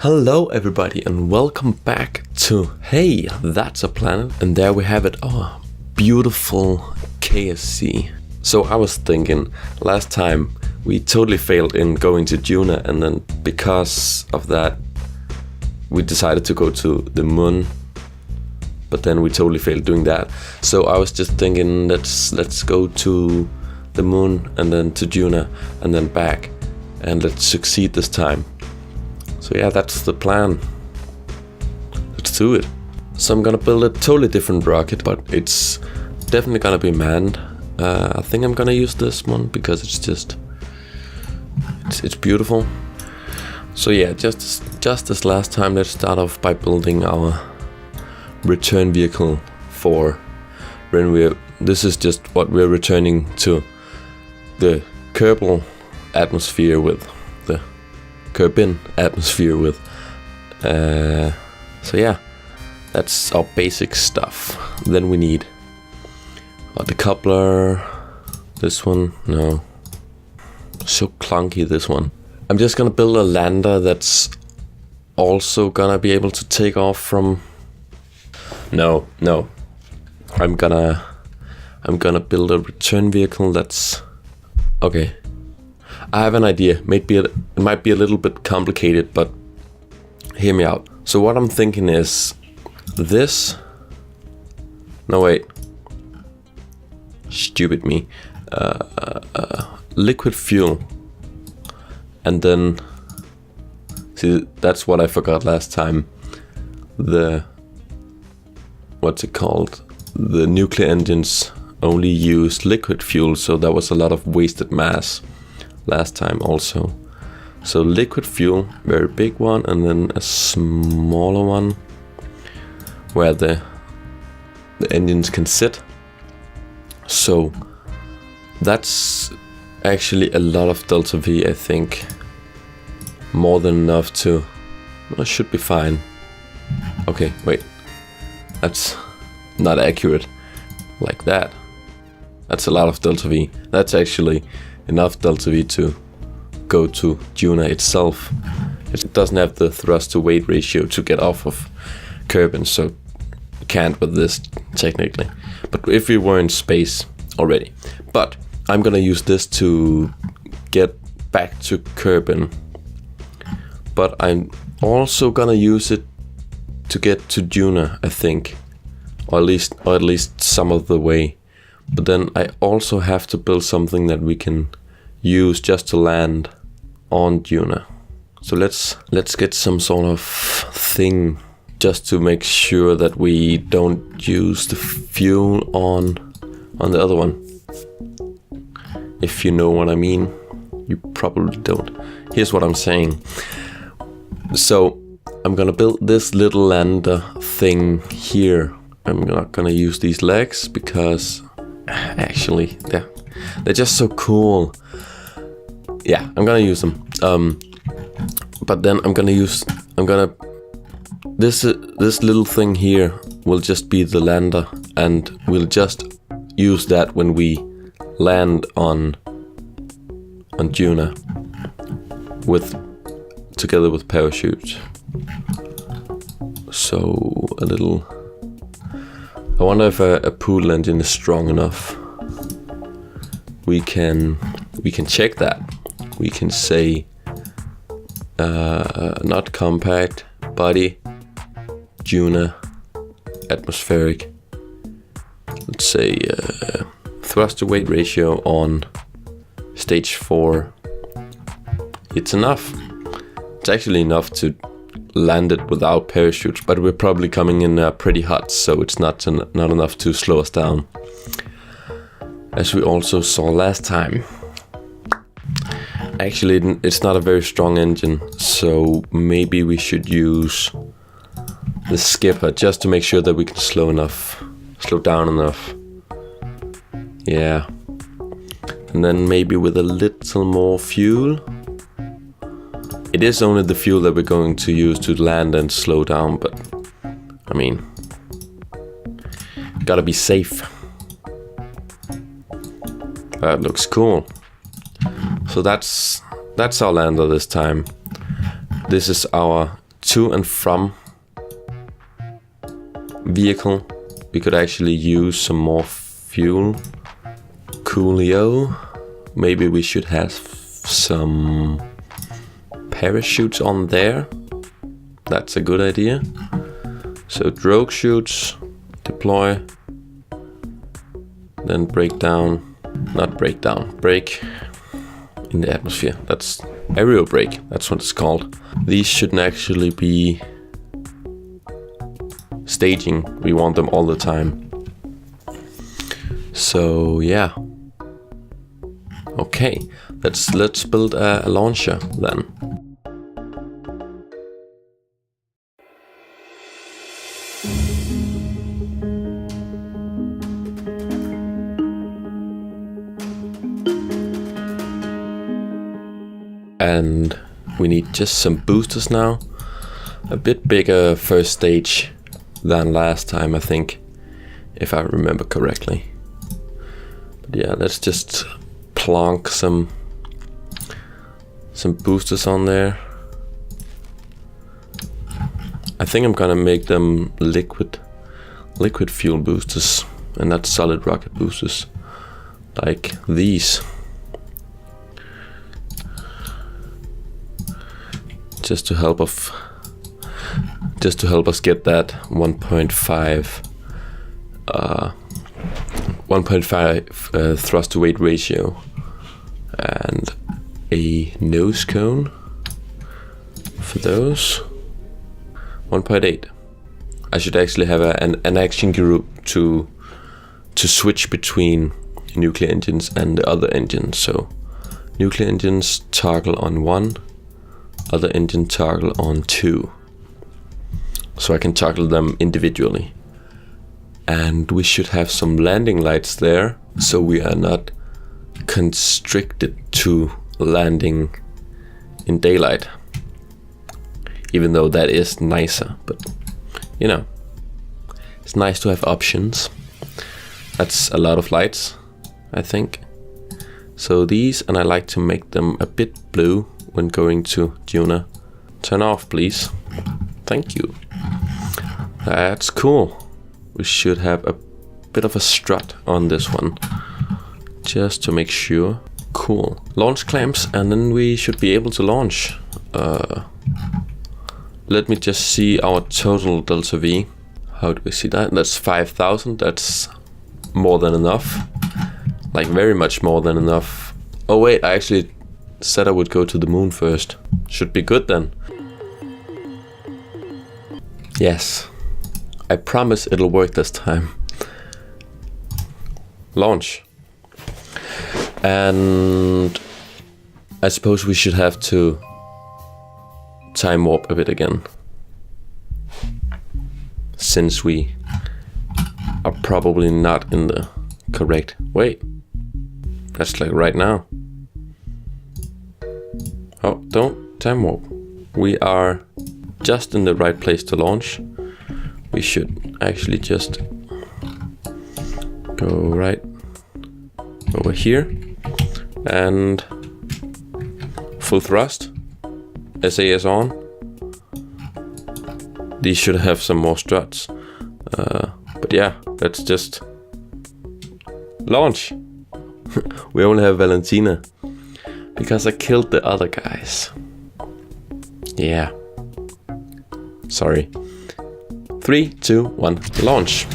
Hello everybody and welcome back to Hey, That's a Planet. And there we have it, our beautiful KSC. So I was thinking, last time we totally failed in going to Juna, and then because of that we decided to go to the moon, but then we totally failed doing that. So I was just thinking, let's go to the moon and then to Juna and then back, and let's succeed this time. So yeah, that's the plan. Let's do it. So I'm gonna build a totally different rocket, but it's definitely gonna be manned. I think I'm gonna use this one because it's beautiful. So yeah, just as last time, let's start off by building our return vehicle for when this is just what we're returning to the Kerbal atmosphere with. Kerbin atmosphere with. So yeah, that's our basic stuff. Then we need the coupler. This one, no, so clunky, this one. I'm just gonna build a lander that's also gonna be able to take off from. No, I'm gonna build a return vehicle that's okay. I have an idea. It might be a little bit complicated, but hear me out. So what I'm thinking is this. No, wait. Stupid me. Liquid fuel. And then, see, that's what I forgot last time. What's it called? The nuclear engines only use liquid fuel, so there was a lot of wasted mass last time also. So liquid fuel, very big one, and then a smaller one where the engines can sit. So that's actually a lot of delta V, I think. More than enough to. Well, should be fine. Okay, wait. That's not accurate like that. That's a lot of delta V. That's actually enough delta V to go to Juna itself. It doesn't have the thrust to weight ratio to get off of Kerbin, so it can't with this technically. But if we were in space already. But I'm gonna use this to get back to Kerbin. But I'm also gonna use it to get to Juna, I think. Or at least some of the way. But then I also have to build something that we can use just to land on Juna. So let's get some sort of thing just to make sure that we don't use the fuel on the other one. If you know what I mean. You probably don't. Here's what I'm saying. So I'm gonna build this little lander thing here. I'm not gonna use these legs because actually they're just so cool. Yeah, I'm gonna use them. But then this little thing here will just be the lander, and we'll just use that when we land on Juna together with parachutes. So I wonder if a poodle engine is strong enough. We can check that. We can say not compact, body, Juna, atmospheric. Let's say thrust to weight ratio on stage 4. It's enough. It's actually enough to land it without parachutes, but we're probably coming in pretty hot, so it's not enough to slow us down, as we also saw last time. Actually, it's not a very strong engine, so maybe we should use the skipper just to make sure that we can slow down enough. Yeah, and then maybe with a little more fuel. It is only the fuel that we're going to use to land and slow down, but I mean, gotta be safe. That looks cool. So that's our lander this time. This is our to and from vehicle, we could actually use some more fuel. Coolio. Maybe we should have some parachutes on there. That's a good idea. So drogue chutes, deploy, then break in the atmosphere. That's aerial brake, that's what it's called. These shouldn't actually be staging, we want them all the time. So yeah. Okay, let's build a launcher then. And we need just some boosters now. A bit bigger first stage than last time, I think, if I remember correctly. But yeah, let's just plonk some boosters on there. I think I'm gonna make them liquid fuel boosters and not solid rocket boosters like these. Just to help us get that 1.5 thrust to weight ratio, and a nose cone for those. 1.8. I should actually have an action group to switch between nuclear engines and the other engines. So nuclear engines toggle on 1, other engine toggle on 2. So I can toggle them individually. And we should have some landing lights there, so we are not constricted to landing in daylight. Even though that is nicer, but you know, it's nice to have options. That's a lot of lights, I think. So these, and I like to make them a bit blue when going to Juna. Turn off, please. Thank you. That's cool. We should have a bit of a strut on this one, just to make sure. Cool. Launch clamps, and then we should be able to launch. Let me just see our total delta V. How do we see that? That's 5,000. That's more than enough. Like very much more than enough. Oh wait, I actually said I would go to the moon first. Should be good then. Yes. I promise it'll work this time. Launch. And I suppose we should have to time warp a bit again, since we are probably not in the correct. Wait, that's like right now. Oh, don't time warp. We are just in the right place to launch. We should actually just go right over here and full thrust. SAS on. These should have some more struts. But yeah, let's just launch. We only have Valentina because I killed the other guys. Yeah. Sorry. 3, 2, 1, launch.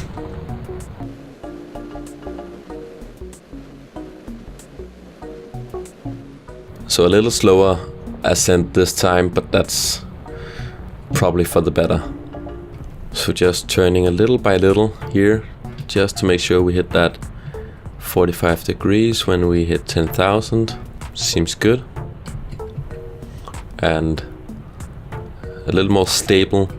So a little slower ascent this time, but that's probably for the better. So just turning a little by little here, just to make sure we hit that 45 degrees when we hit 10,000. Seems good. And a little more stable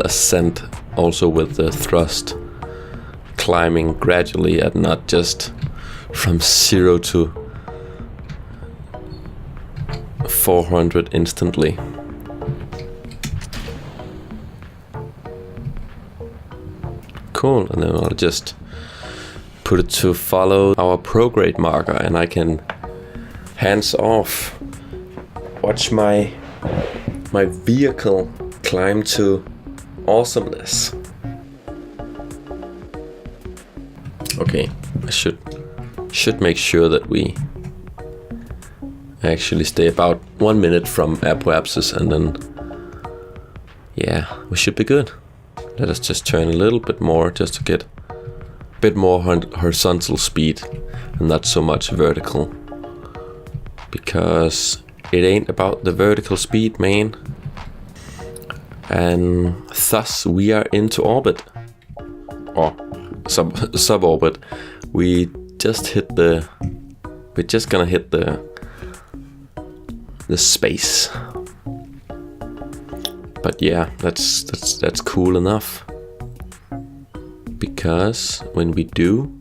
ascent, also with the thrust climbing gradually and not just from 0 to 400 instantly. Cool, and then I'll just put it to follow our prograde marker, and I can hands off Watch my vehicle climb to awesomeness. Okay, I should make sure that we actually stay about 1 minute from apoapsis, and then yeah, we should be good. Let us just turn a little bit more just to get a bit more horizontal speed and not so much vertical, because it ain't about the vertical speed, man. And thus we are into orbit, or suborbit. We're just gonna hit the space. But yeah, that's cool enough, because when we do,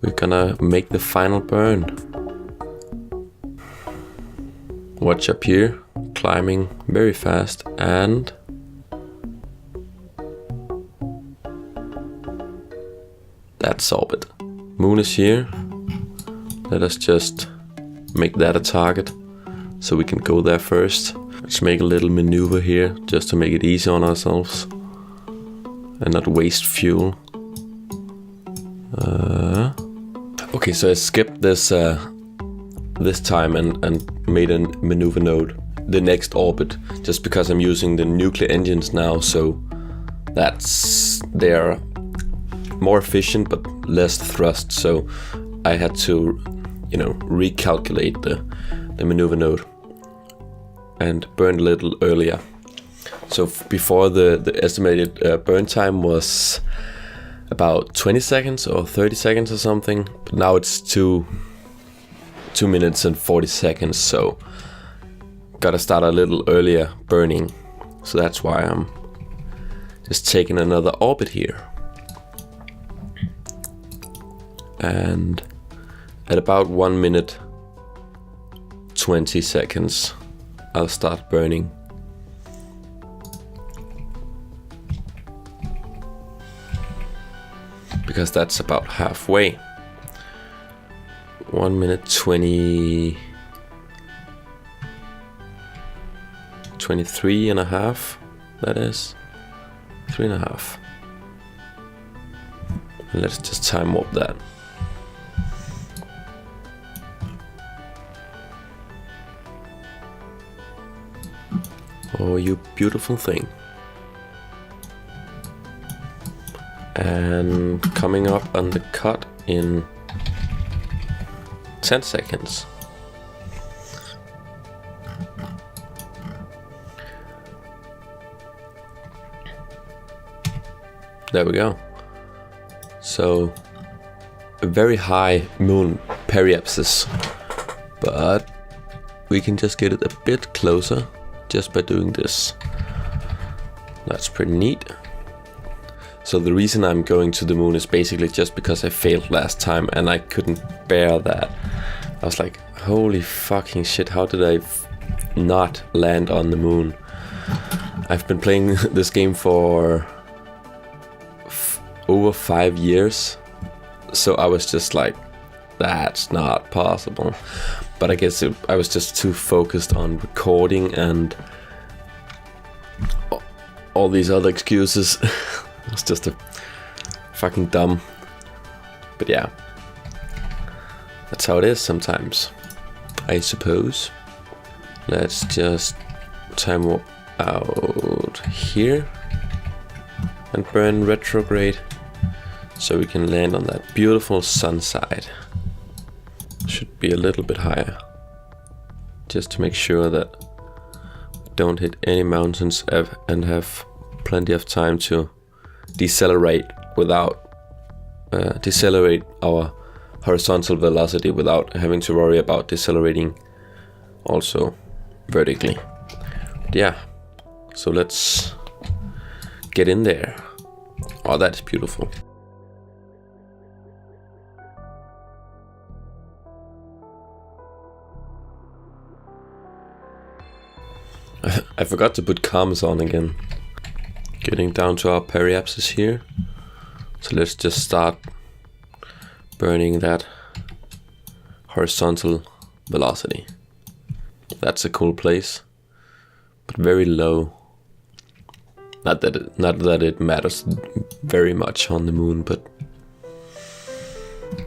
we're gonna make the final burn. Watch up here, climbing very fast, and that's orbit. Moon is here. Let us just make that a target so we can go there first. Let's make a little maneuver here just to make it easy on ourselves and not waste fuel. Okay, so I skipped this time and made a maneuver node, the next orbit, just because I'm using the nuclear engines now, so they're more efficient but less thrust, so I had to, recalculate the maneuver node and burn a little earlier. So before the estimated burn time was about 20 seconds or 30 seconds or something, but now it's 2 minutes and 40 seconds, so gotta start a little earlier burning. So that's why I'm just taking another orbit here. And at about 1 minute 20 seconds I'll start burning. Because that's about halfway. 1 minute 23 and a half, that is 3.5. And let's just time warp that. Oh, you beautiful thing. And coming up on the cut in 10 seconds. There we go. So a very high moon periapsis, but we can just get it a bit closer just by doing this. That's pretty neat. So the reason I'm going to the moon is basically just because I failed last time and I couldn't bear that. I was like, holy fucking shit, how did I not land on the moon? I've been playing this game for over 5 years, so I was just like, that's not possible. But I guess I was just too focused on recording and all these other excuses. It was just a fucking dumb. But yeah, that's how it is sometimes, I suppose. Let's just time warp out here and burn retrograde so we can land on that beautiful sun side. Should be a little bit higher, just to make sure that we don't hit any mountains and have plenty of time to decelerate our horizontal velocity without having to worry about decelerating also vertically. But yeah, so let's get in there. Oh, that's beautiful. I forgot to put comms on again. Getting down to our periapsis here. So let's just start burning that horizontal velocity. That's a cool place, but very low. Not that it matters very much on the moon, but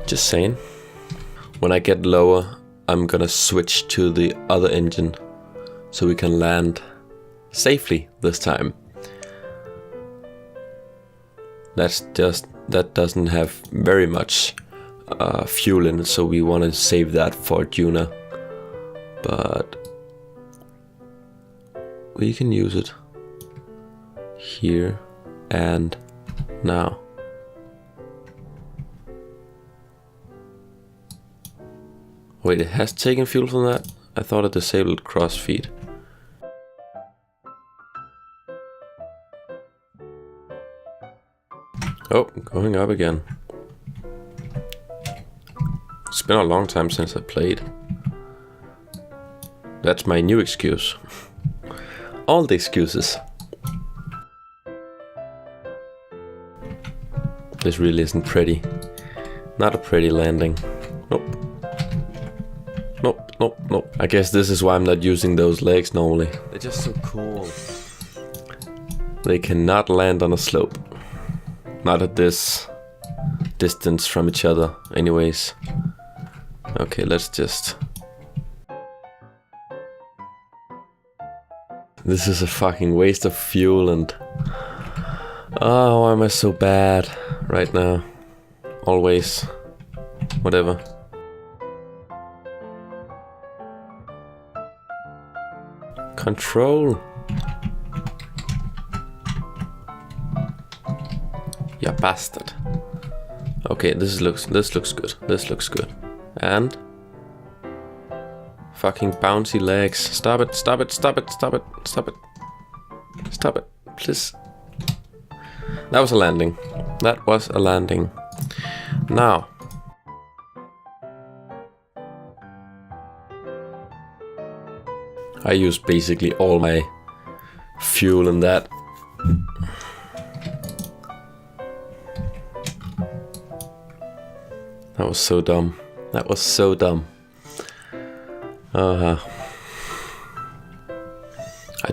just saying. When I get lower, I'm gonna switch to the other engine so we can land safely this time. That doesn't have very much fuel in it, so we want to save that for Juna. But we can use it here and now. Wait, it has taken fuel from that? I thought it disabled crossfeed. Oh, going up again. It's been a long time since I played. That's my new excuse. All the excuses. This really isn't pretty. Not a pretty landing. Nope. Nope, nope, nope. I guess this is why I'm not using those legs normally. They're just so cool. They cannot land on a slope. Not at this distance from each other, anyways. Okay, let's just... This is a fucking waste of fuel and... Oh, why am I so bad right now? Always. Whatever. Control. You bastard. Okay, this looks good. This looks good. And fucking bouncy legs. Stop it, stop it, stop it, stop it, stop it. Stop it, please. That was a landing. That was a landing. Now. I used basically all my fuel in that. That was so dumb. That was so dumb. I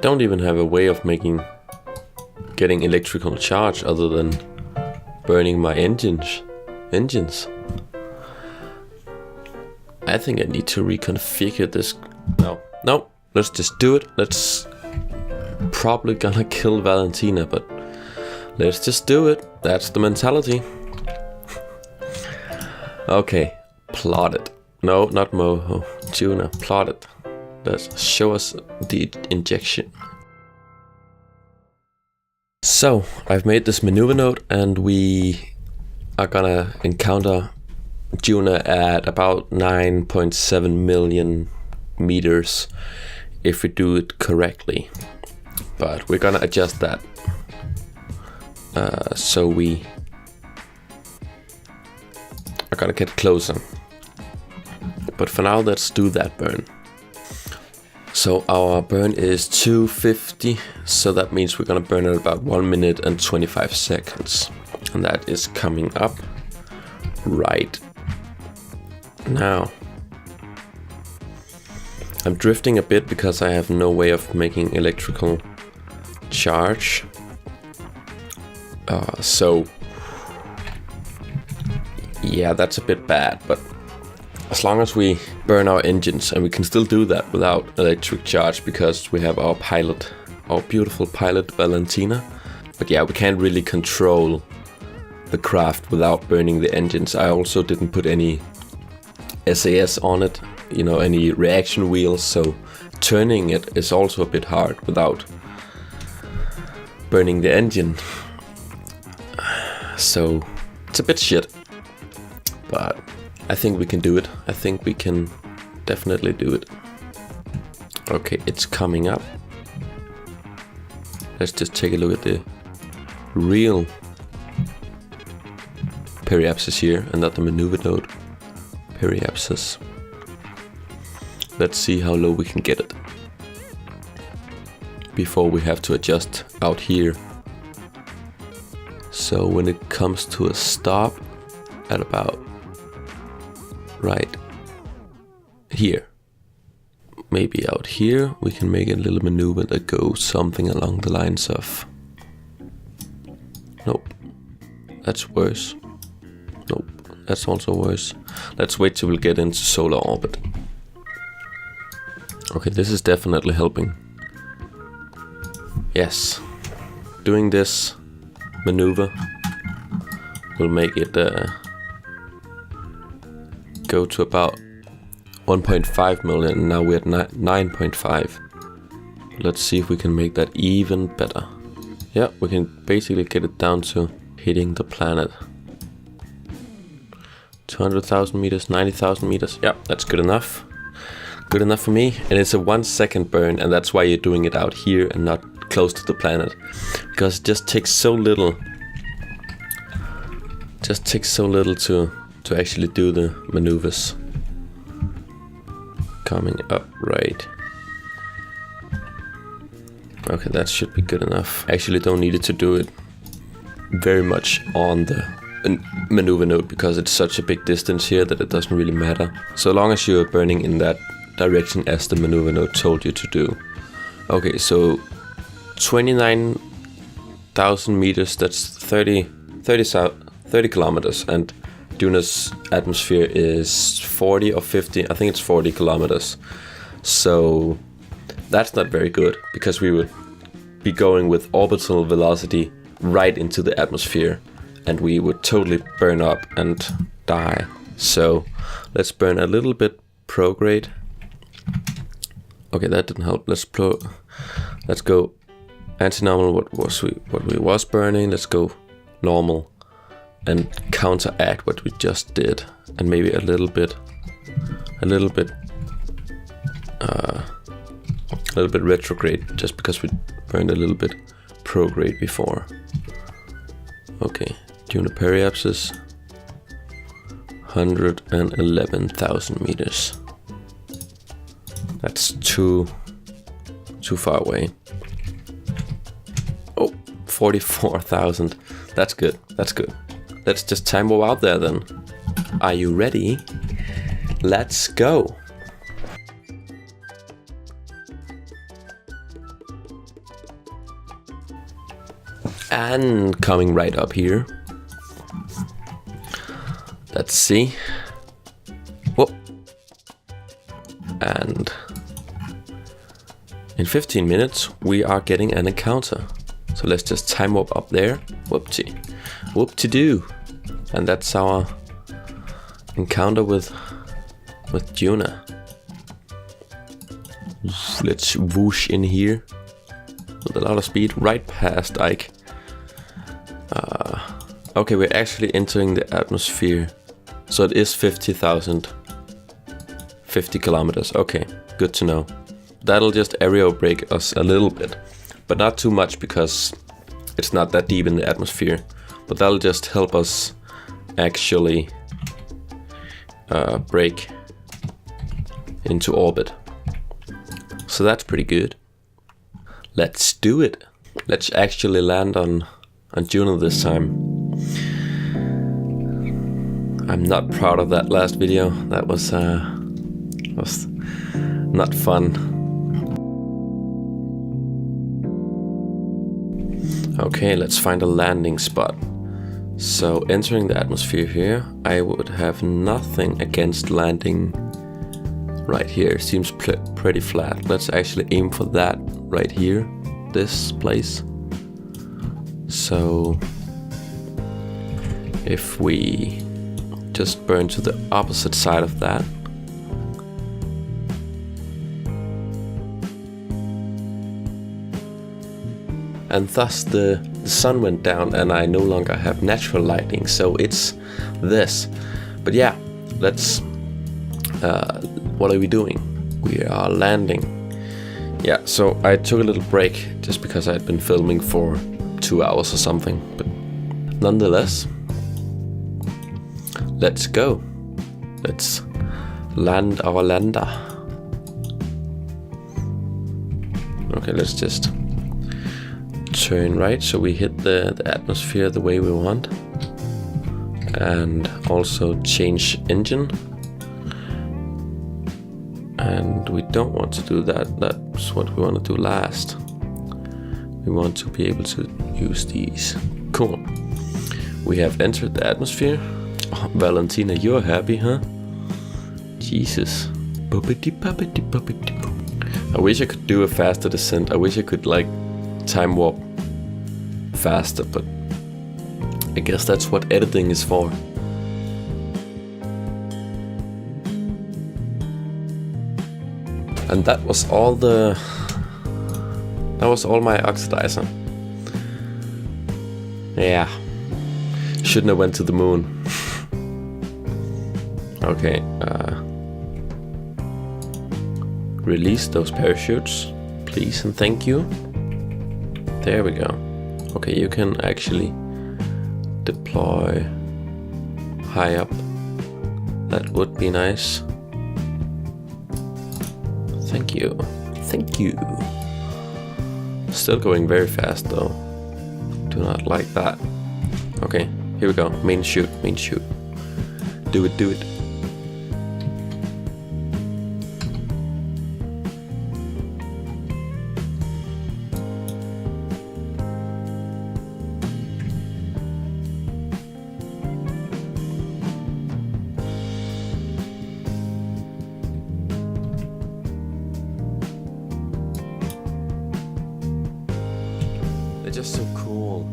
don't even have a way of getting electrical charge other than burning my engines. I think I need to reconfigure this. No, let's just do it. Let's probably gonna kill Valentina, but let's just do it. That's the mentality. Okay, plot it. No, not Moho. Juna, plot it. Let's show us the injection. So, I've made this maneuver node and we are gonna encounter Juna at about 9.7 million meters if we do it correctly. But we're gonna adjust that. So we are gonna get closer. But for now, let's do that burn. So our burn is 250, so that means we're gonna burn at about 1 minute and 25 seconds. And that is coming up right now. I'm drifting a bit because I have no way of making electrical charge. So yeah, that's a bit bad, but as long as we burn our engines, and we can still do that without electric charge because we have our pilot, our beautiful pilot Valentina. But yeah, we can't really control the craft without burning the engines. I also didn't put any SAS on it, you know, any reaction wheels, so turning it is also a bit hard without burning the engine. So it's a bit shit, but I think we can do it. I think we can definitely do it. Okay, it's coming up. Let's just take a look at the real periapsis here and not the maneuver node periapsis. Let's see how low we can get it before we have to adjust out here. So when it comes to a stop at about right here, maybe out here we can make a little maneuver that goes something along the lines of... Nope, that's worse. Nope, that's also worse. Let's wait till we get into solar orbit. Okay, this is definitely helping. Yes, doing this maneuver will make it go to about 1.5 million, and now we're at 9.5. Let's see if we can make that even better. Yeah, we can basically get it down to hitting the planet. 200,000 meters, 90,000 meters. Yeah, that's good enough. Good enough for me. And it's a 1 second burn, and that's why you're doing it out here and not close to the planet. Because it just takes so little. Just takes so little to actually do the maneuvers. Coming up right. Okay, that should be good enough. I actually don't need it to do it very much on the maneuver node because it's such a big distance here that it doesn't really matter. So long as you're burning in that direction as the maneuver node told you to do. Okay, so 29,000 meters, that's 30 kilometers, and Duna's atmosphere is 40 or 50, I think it's 40 kilometers. So that's not very good, because we would be going with orbital velocity right into the atmosphere, and we would totally burn up and die. So let's burn a little bit prograde. Okay, that didn't help. Let's go anti-normal, what we was burning. Let's go normal and counteract what we just did, and maybe a little bit retrograde, just because we burned a little bit prograde before. Okay, Duna periapsis, 111,000 meters. That's too far away. Oh, 44,000. That's good. That's good. Let's just time warp out there then. Are you ready? Let's go. And coming right up here. Let's see. Whoop. And in 15 minutes we are getting an encounter. So let's just time warp up there. Whoopty. Whoop-to-doo. And that's our encounter with Duna. Let's whoosh in here with a lot of speed right past Ike. Okay, we're actually entering the atmosphere, so it is 50,000, 50 kilometers. Okay, good to know. That'll just aero brake us a little bit, but not too much because it's not that deep in the atmosphere. But that'll just help us actually break into orbit. So that's pretty good. Let's do it. Let's actually land on Juno this time. I'm not proud of that last video. That was not fun. Okay, let's find a landing spot. So entering the atmosphere here, I would have nothing against landing right here. Seems pretty flat. Let's actually aim for that right here, this place. So if we just burn to the opposite side of that. And thus the sun went down and I no longer have natural lighting, so it's this. But yeah, let's what are we doing? We are landing. Yeah, so I took a little break just because I had been filming for 2 hours or something, but nonetheless, let's go. Let's land our lander. Okay, let's just turn right so we hit the atmosphere the way we want, and also change engine, And we don't want to do that. That's what we want to do last. We want to be able to use these. Cool. We have entered the atmosphere. Oh, Valentina, you're happy, huh? Jesus. I wish I could do a faster descent. I wish I could like time warp faster, but I guess that's what editing is for. And that was all my oxidizer. Yeah. Shouldn't have went to the moon. Okay, release those parachutes, please and thank you. There we go. Okay, you can actually deploy high up. That would be nice. Thank you. Thank you. Still going very fast though. Do not like that. Okay, here we go. Main chute, main chute. Do it, do it. They're just so cool.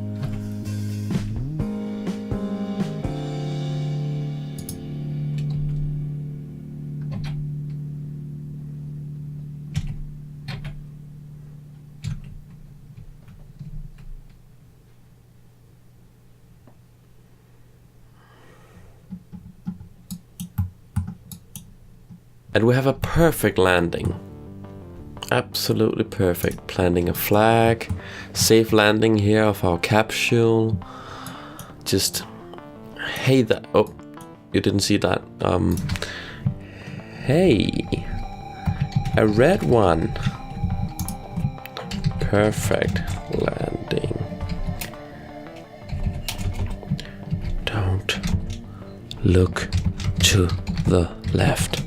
And we have a perfect landing. Absolutely perfect. Planting a flag. Safe landing here of our capsule. Just... Hey that... Oh, you didn't see that. Hey. A red one. Perfect landing. Don't look to the left.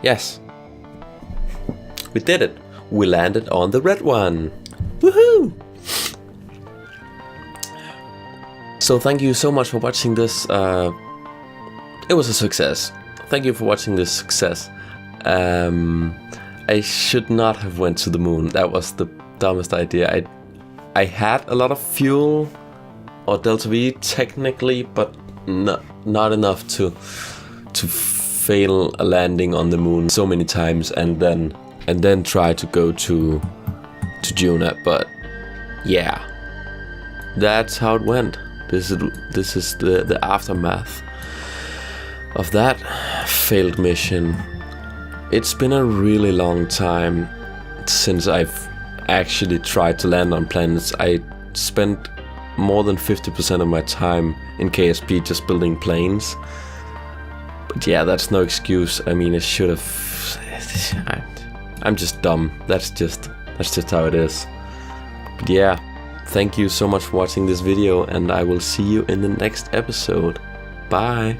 Yes, we did it. We landed on the red one. Woohoo! So thank you so much for watching this. It was a success. Thank you for watching this success. I should not have went to the moon. That was the dumbest idea. I had a lot of fuel or Delta V technically, but not enough to fail a landing on the moon so many times and then try to go to Juna. But yeah, that's how it went. This is the aftermath of that failed mission. It's been a really long time since I've actually tried to land on planets. I spent more than 50% of my time in KSP just building planes. But yeah, that's no excuse. I mean, I should have... I'm just dumb. That's just how it is. But yeah, thank you so much for watching this video, and I will see you in the next episode. Bye!